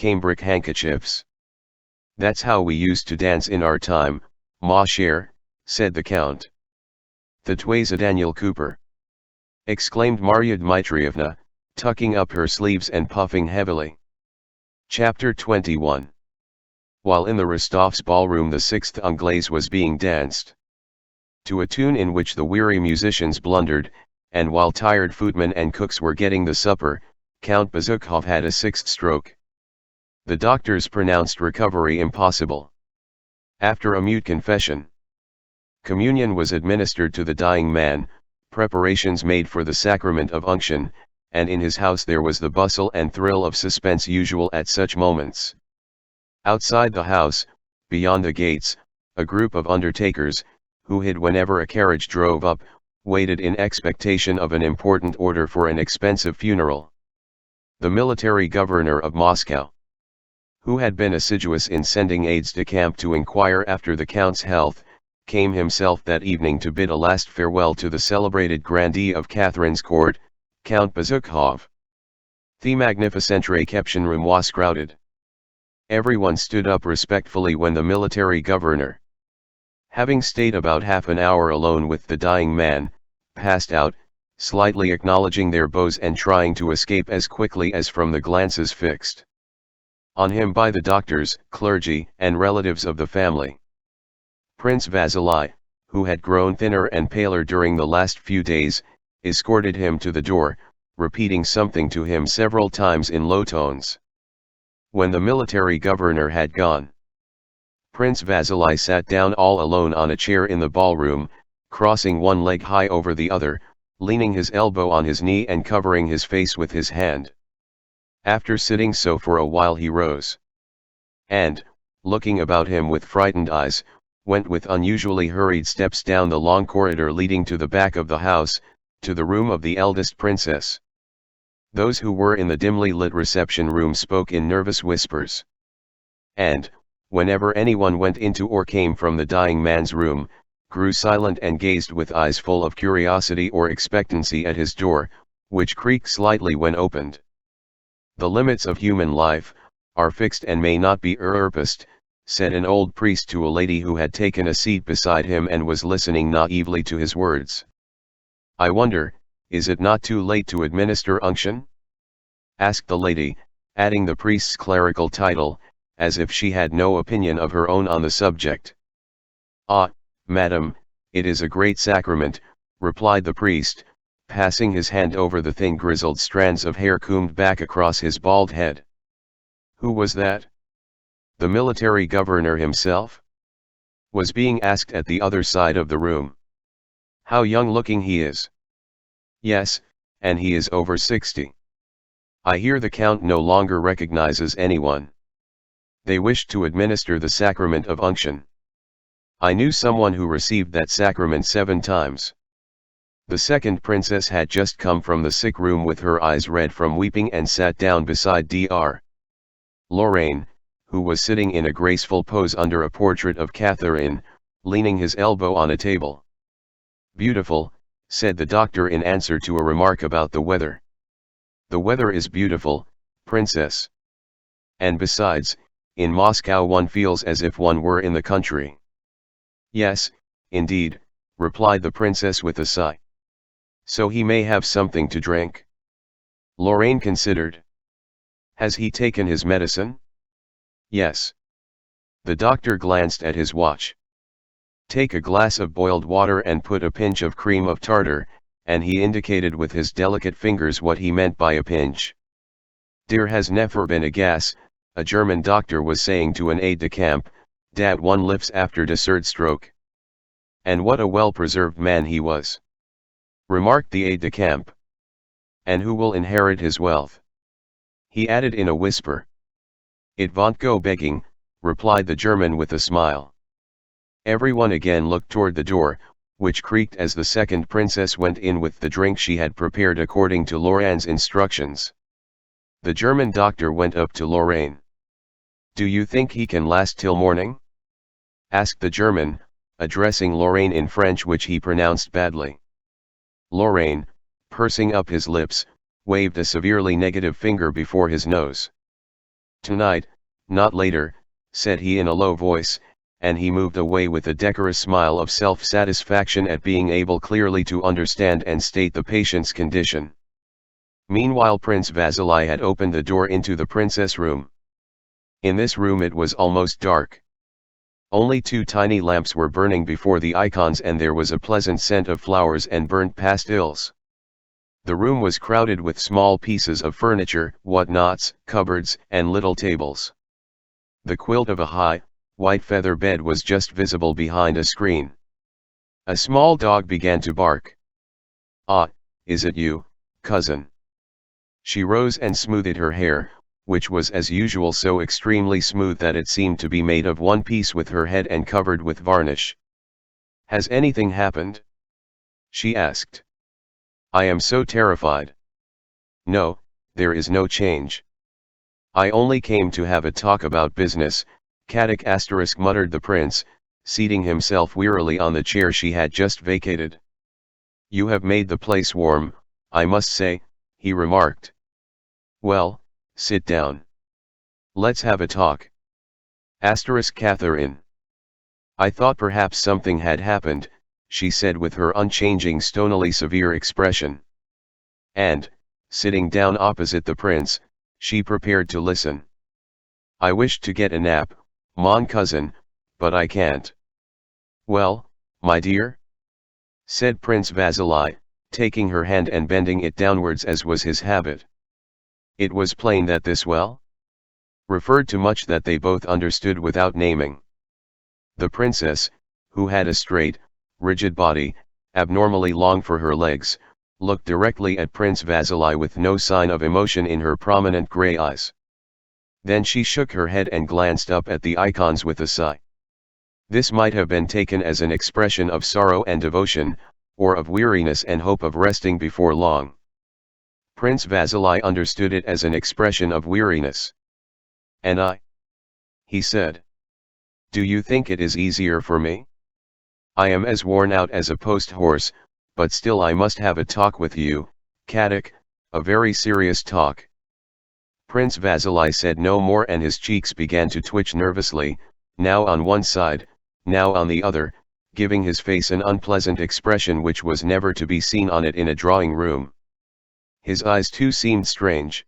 cambric handkerchiefs. That's how we used to dance in our time, ma chère, said the count. The tways a Daniel Cooper, exclaimed Marya Dmitrievna, tucking up her sleeves and puffing heavily. Chapter 21. While in the Rostovs' ballroom the sixth Anglaise was being danced to a tune in which the weary musicians blundered, and while tired footmen and cooks were getting the supper, Count Bezukhov had a sixth stroke. The doctors pronounced recovery impossible. After a mute confession, communion was administered to the dying man, preparations made for the sacrament of unction, and in his house there was the bustle and thrill of suspense usual at such moments. Outside the house, beyond the gates, a group of undertakers, who hid whenever a carriage drove up, waited in expectation of an important order for an expensive funeral. The military governor of Moscow, who had been assiduous in sending aides de camp to inquire after the count's health, came himself that evening to bid a last farewell to the celebrated grandee of Catherine's court, Count Bezukhov. The magnificent reception room was crowded. Everyone stood up respectfully when the military governor, having stayed about half an hour alone with the dying man, passed out, slightly acknowledging their bows and trying to escape as quickly as from the glances fixed on him by the doctors, clergy, and relatives of the family. Prince Vasily, who had grown thinner and paler during the last few days, escorted him to the door, repeating something to him several times in low tones. When the military governor had gone, Prince Vasily sat down all alone on a chair in the ballroom, crossing one leg high over the other, leaning his elbow on his knee and covering his face with his hand. After sitting so for a while he rose, and, looking about him with frightened eyes, went with unusually hurried steps down the long corridor leading to the back of the house, to the room of the eldest princess. Those who were in the dimly lit reception room spoke in nervous whispers. And, whenever anyone went into or came from the dying man's room, grew silent and gazed with eyes full of curiosity or expectancy at his door, which creaked slightly when opened. The limits of human life are fixed and may not be usurped, said an old priest to a lady who had taken a seat beside him and was listening naively to his words. I wonder, is it not too late to administer unction? Asked the lady, adding the priest's clerical title, as if she had no opinion of her own on the subject. Ah, madam, it is a great sacrament, replied the priest, passing his hand over the thin grizzled strands of hair combed back across his bald head. Who was that? The military governor himself? Was being asked at the other side of the room. How young looking he is. Yes, and he is over 60. I hear the count no longer recognizes anyone. They wished to administer the sacrament of unction. I knew someone who received that sacrament 7 times. The second princess had just come from the sick room with her eyes red from weeping and sat down beside Dr. Lorraine, who was sitting in a graceful pose under a portrait of Catherine, leaning his elbow on a table. Beautiful, said the doctor in answer to a remark about the weather. The weather is beautiful, princess. And besides, in Moscow one feels as if one were in the country. Yes, indeed, replied the princess with a sigh. So he may have something to drink? Lorraine considered. Has he taken his medicine? Yes. The doctor glanced at his watch. Take a glass of boiled water and put a pinch of cream of tartar, and he indicated with his delicate fingers what he meant by a pinch. There has never been a gas, a German doctor was saying to an aide-de-camp, dat one lifts after the third stroke. And what a well-preserved man he was, remarked the aide-de-camp. And who will inherit his wealth? He added in a whisper. It won't go begging, replied the German with a smile. Everyone again looked toward the door, which creaked as the second princess went in with the drink she had prepared according to Lorraine's instructions. The German doctor went up to Lorraine. Do you think he can last till morning? Asked the German, addressing Lorraine in French which he pronounced badly. Lorraine, pursing up his lips, waved a severely negative finger before his nose. Tonight, not later, said he in a low voice, and he moved away with a decorous smile of self-satisfaction at being able clearly to understand and state the patient's condition. Meanwhile Prince Vasily had opened the door into the princess' room. In this room it was almost dark. Only 2 tiny lamps were burning before the icons and there was a pleasant scent of flowers and burnt pastils. The room was crowded with small pieces of furniture, whatnots, cupboards, and little tables. The quilt of a high, white feather bed was just visible behind a screen. A small dog began to bark. "Ah, is it you, cousin?" She rose and smoothed her hair, which was as usual so extremely smooth that it seemed to be made of one piece with her head and covered with varnish. "Has anything happened?" she asked. "I am so terrified." "No, there is no change. I only came to have a talk about business," muttered the prince, seating himself wearily on the chair she had just vacated. "You have made the place warm, I must say," he remarked. "Well, sit down. Let's have a talk." Catherine. "I thought perhaps something had happened," she said with her unchanging stonily severe expression. And, sitting down opposite the prince, she prepared to listen. "I wished to get a nap, mon cousin, but I can't." "Well, my dear?" said Prince Vasily, taking her hand and bending it downwards as was his habit. It was plain that this referred to much that they both understood without naming. The princess, who had a straight, rigid body, abnormally long for her legs, looked directly at Prince Vasily with no sign of emotion in her prominent grey eyes. Then she shook her head and glanced up at the icons with a sigh. This might have been taken as an expression of sorrow and devotion, or of weariness and hope of resting before long. Prince Vasily understood it as an expression of weariness. "And I?" he said. "Do you think it is easier for me? I am as worn out as a post horse, but still I must have a talk with you, Kadik, a very serious talk." Prince Vasily said no more and his cheeks began to twitch nervously, now on one side, now on the other, giving his face an unpleasant expression which was never to be seen on it in a drawing room. His eyes too seemed strange.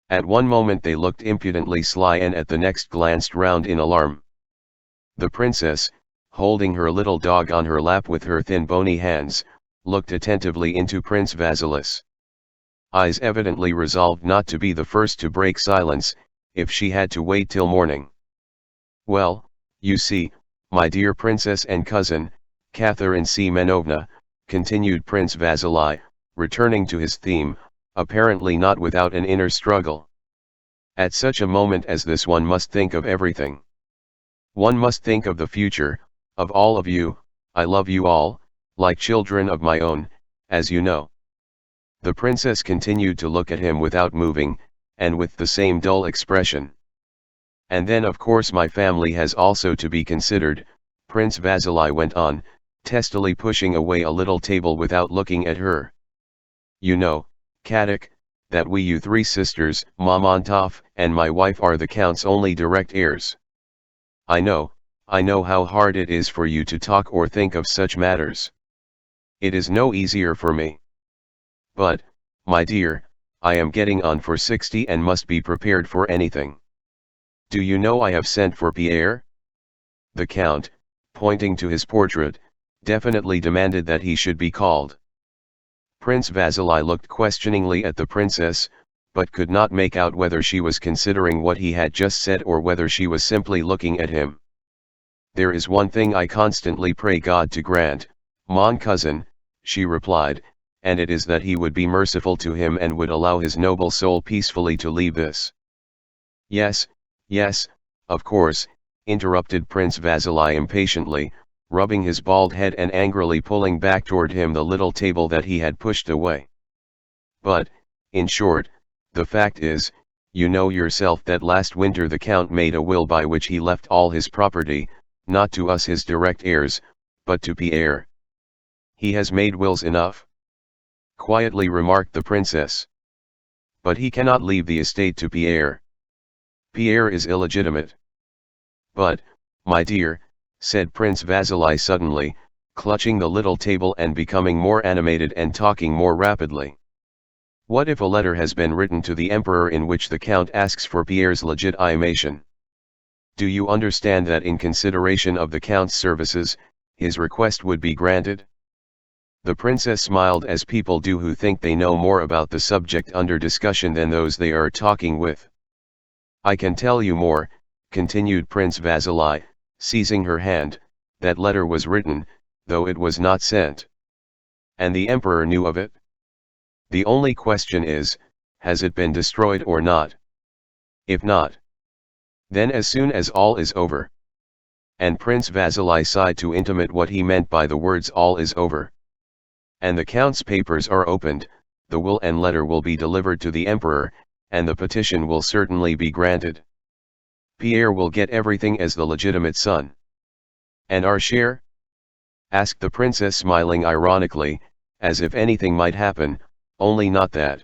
At one moment they looked impudently sly and at the next glanced round in alarm. The princess, holding her little dog on her lap with her thin bony hands, looked attentively into Prince Vasilis' eyes, evidently resolved not to be the first to break silence, if she had to wait till morning. "Well, you see, my dear princess and cousin, Catherine Semenovna," continued Prince Vasily, returning to his theme, apparently not without an inner struggle. "At such a moment as this one must think of everything. One must think of the future, of all of you. I love you all, like children of my own, as you know." The princess continued to look at him without moving, and with the same dull expression. "And then of course my family has also to be considered," Prince Vasily went on, testily pushing away a little table without looking at her. "You know, Kadik, that we you 3 sisters, Mamontov and my wife are the count's only direct heirs. I know how hard it is for you to talk or think of such matters. It is no easier for me. But, my dear, I am getting on for 60 and must be prepared for anything. Do you know I have sent for Pierre?" The count, pointing to his portrait, definitely demanded that he should be called. Prince Vasily looked questioningly at the princess, but could not make out whether she was considering what he had just said or whether she was simply looking at him. "There is one thing I constantly pray God to grant, mon cousin," she replied, "and it is that he would be merciful to him and would allow his noble soul peacefully to leave this." Yes, of course," interrupted Prince Vasily impatiently, rubbing his bald head and angrily pulling back toward him the little table that he had pushed away. "But, in short, the fact is, you know yourself that last winter the Count made a will by which he left all his property, not to us his direct heirs, but to Pierre." "He has made wills enough," quietly remarked the princess. "But he cannot leave the estate to Pierre." Pierre is illegitimate. But, my dear, said Prince Vasily suddenly, clutching the little table and becoming more animated and talking more rapidly. What if a letter has been written to the Emperor in which the Count asks for Pierre's legitimation? Do you understand that in consideration of the Count's services, his request would be granted? The princess smiled as people do who think they know more about the subject under discussion than those they are talking with. I can tell you more, continued Prince Vasily, seizing her hand, that letter was written, though it was not sent. And the Emperor knew of it? The only question is, has it been destroyed or not? If not, then as soon as all is over. And Prince Vasily sighed to intimate what he meant by the words all is over. And the Count's papers are opened, the will and letter will be delivered to the Emperor, and the petition will certainly be granted. Pierre will get everything as the legitimate son. And our share? Asked the princess smiling ironically, as if anything might happen, only not that.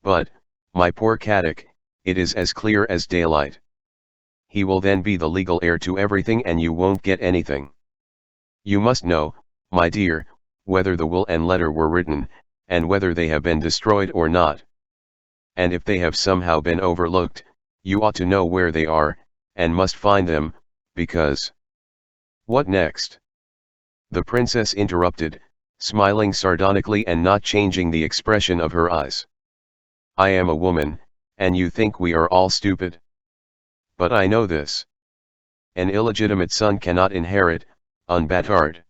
But, my poor Katic, it is as clear as daylight. He will then be the legal heir to everything and you won't get anything. You must know, my dear, whether the will and letter were written, and whether they have been destroyed or not. And if they have somehow been overlooked, you ought to know where they are, and must find them, because... What next? The princess interrupted, smiling sardonically and not changing the expression of her eyes. I am a woman, and you think we are all stupid? But I know this. An illegitimate son cannot inherit, unbattered.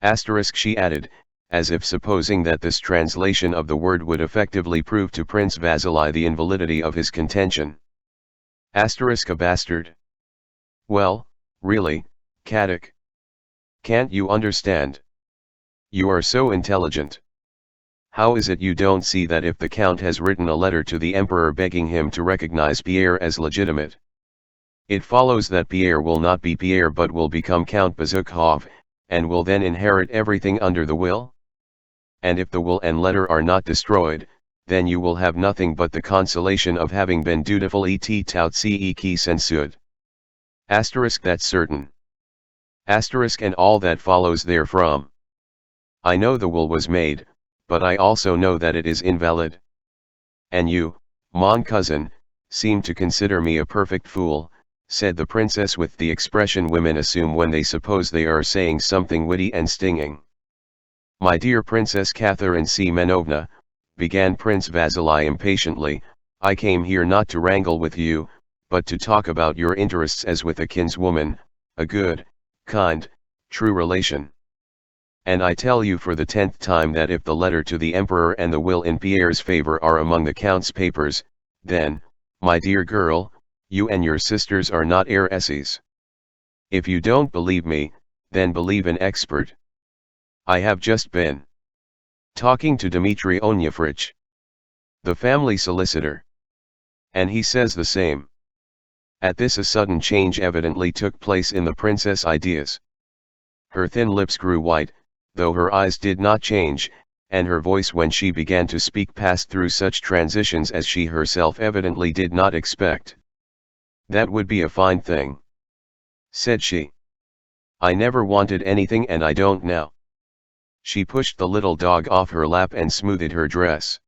Asterisk she added, as if supposing that this translation of the word would effectively prove to Prince Vasily the invalidity of his contention. Asterisk a bastard. Well, really, Katic. Can't you understand? You are so intelligent. How is it you don't see that if the Count has written a letter to the Emperor begging him to recognize Pierre as legitimate, it follows that Pierre will not be Pierre but will become Count Bezukhov, and will then inherit everything under the will? And if the will and letter are not destroyed, then you will have nothing but the consolation of having been dutiful et tout ce qui s'ensuit. Asterisk that's certain. Asterisk and all that follows therefrom. I know the will was made, but I also know that it is invalid. And you, mon cousin, seem to consider me a perfect fool, said the princess with the expression women assume when they suppose they are saying something witty and stinging. My dear Princess Catherine Semenovna, began Prince Vasily impatiently, I came here not to wrangle with you, but to talk about your interests as with a kinswoman, a good, kind, true relation. And I tell you for the 10th time that if the letter to the Emperor and the will in Pierre's favor are among the Count's papers, then, my dear girl, you and your sisters are not heiresses. If you don't believe me, then believe an expert. I have just been talking to Dmitry Onyefrich, the family solicitor. And he says the same. At this a sudden change evidently took place in the princess' ideas. Her thin lips grew white, though her eyes did not change, and her voice when she began to speak passed through such transitions as she herself evidently did not expect. That would be a fine thing, said she. I never wanted anything and I don't now. She pushed the little dog off her lap and smoothed her dress.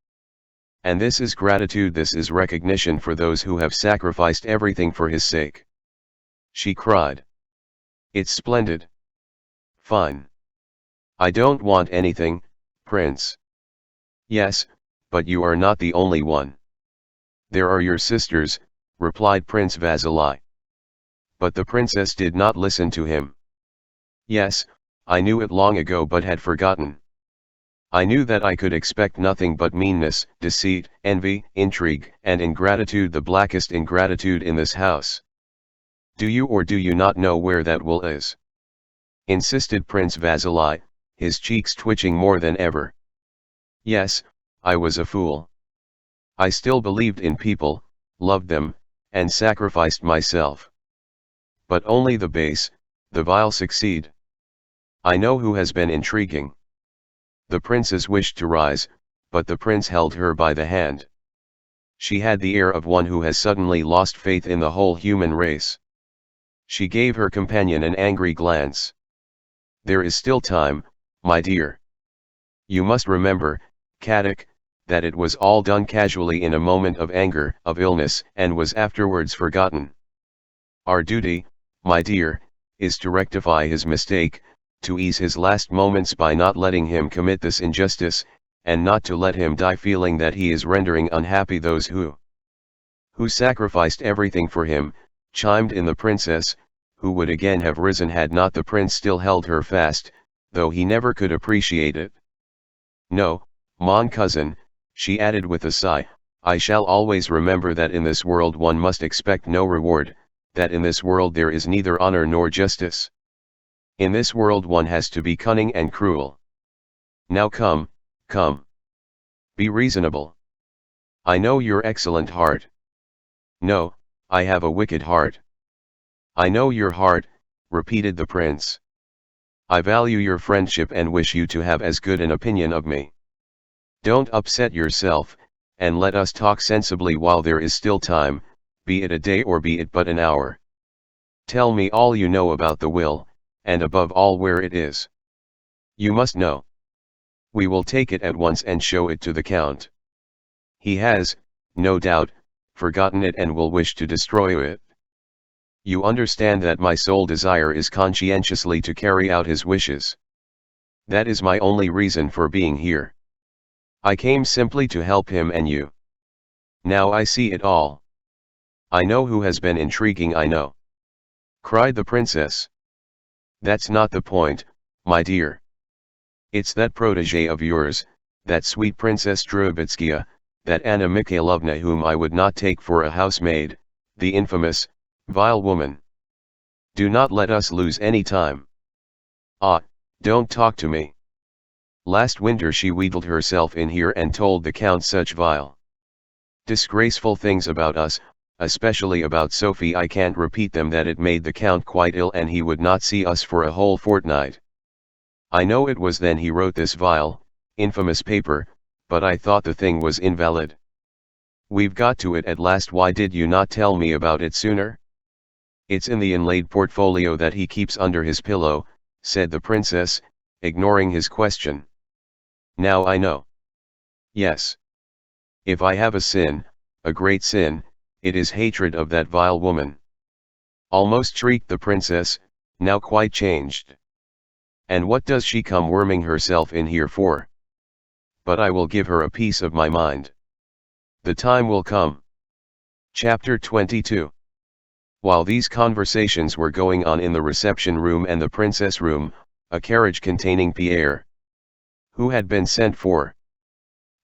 And this is gratitude, this is recognition for those who have sacrificed everything for his sake. She cried. It's splendid. Fine. I don't want anything, Prince. Yes, but you are not the only one. There are your sisters, replied Prince Vasily. But the princess did not listen to him. Yes, I knew it long ago but had forgotten. I knew that I could expect nothing but meanness, deceit, envy, intrigue, and ingratitude, the blackest ingratitude in this house. Do you or do you not know where that will is? Insisted Prince Vasily, his cheeks twitching more than ever. Yes, I was a fool. I still believed in people, loved them, and sacrificed myself. But only the base, the vile succeed. I know who has been intriguing. The princess wished to rise, but the prince held her by the hand. She had the air of one who has suddenly lost faith in the whole human race. She gave her companion an angry glance. "There is still time, my dear. You must remember, Kadak, that it was all done casually in a moment of anger, of illness, and was afterwards forgotten. Our duty, my dear, is to rectify his mistake, to ease his last moments by not letting him commit this injustice, and not to let him die feeling that he is rendering unhappy those who sacrificed everything for him," chimed in the princess, who would again have risen had not the prince still held her fast, though he never could appreciate it. "No, mon cousin," she added with a sigh, "I shall always remember that in this world one must expect no reward, that in this world there is neither honor nor justice. In this world one has to be cunning and cruel. Now come, come. Be reasonable. I know your excellent heart." "No, I have a wicked heart." "I know your heart," repeated the prince. "I value your friendship and wish you to have as good an opinion of me. Don't upset yourself, and let us talk sensibly while there is still time, be it a day or be it but an hour. Tell me all you know about the will, and above all where it is. You must know. We will take it at once and show it to the count. He has, no doubt, forgotten it and will wish to destroy it. You understand that my sole desire is conscientiously to carry out his wishes. That is my only reason for being here. I came simply to help him and you. Now I see it all. I know who has been intriguing, I know," cried the princess. "That's not the point, my dear. It's that protégé of yours, that sweet Princess Drubetskaya, that Anna Mikhailovna whom I would not take for a housemaid, the infamous, vile woman. Do not let us lose any time. Ah, don't talk to me. Last winter she wheedled herself in here and told the count such vile, disgraceful things about us, especially about Sophie. I can't repeat them, that it made the count quite ill and he would not see us for a whole fortnight. I know it was then he wrote this vile, infamous paper, but I thought the thing was invalid. We've got to it at last. Why did you not tell me about it sooner?" "It's in the inlaid portfolio that he keeps under his pillow," said the princess, ignoring his question. "Now I know. Yes. If I have a sin, a great sin, it is hatred of that vile woman," almost shrieked the princess, now quite changed. "And what does she come worming herself in here for? But I will give her a piece of my mind. The time will come." Chapter 22. While these conversations were going on in the reception room and the princess room, a carriage containing Pierre, who had been sent for,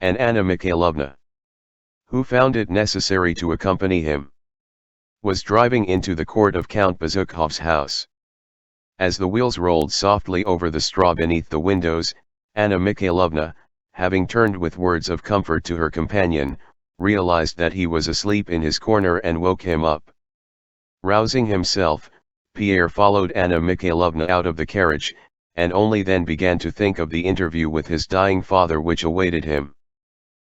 and Anna Mikhailovna, who found it necessary to accompany him, was driving into the court of Count Bezukhov's house. As the wheels rolled softly over the straw beneath the windows, Anna Mikhailovna, having turned with words of comfort to her companion, realized that he was asleep in his corner and woke him up. Rousing himself, Pierre followed Anna Mikhailovna out of the carriage, and only then began to think of the interview with his dying father which awaited him.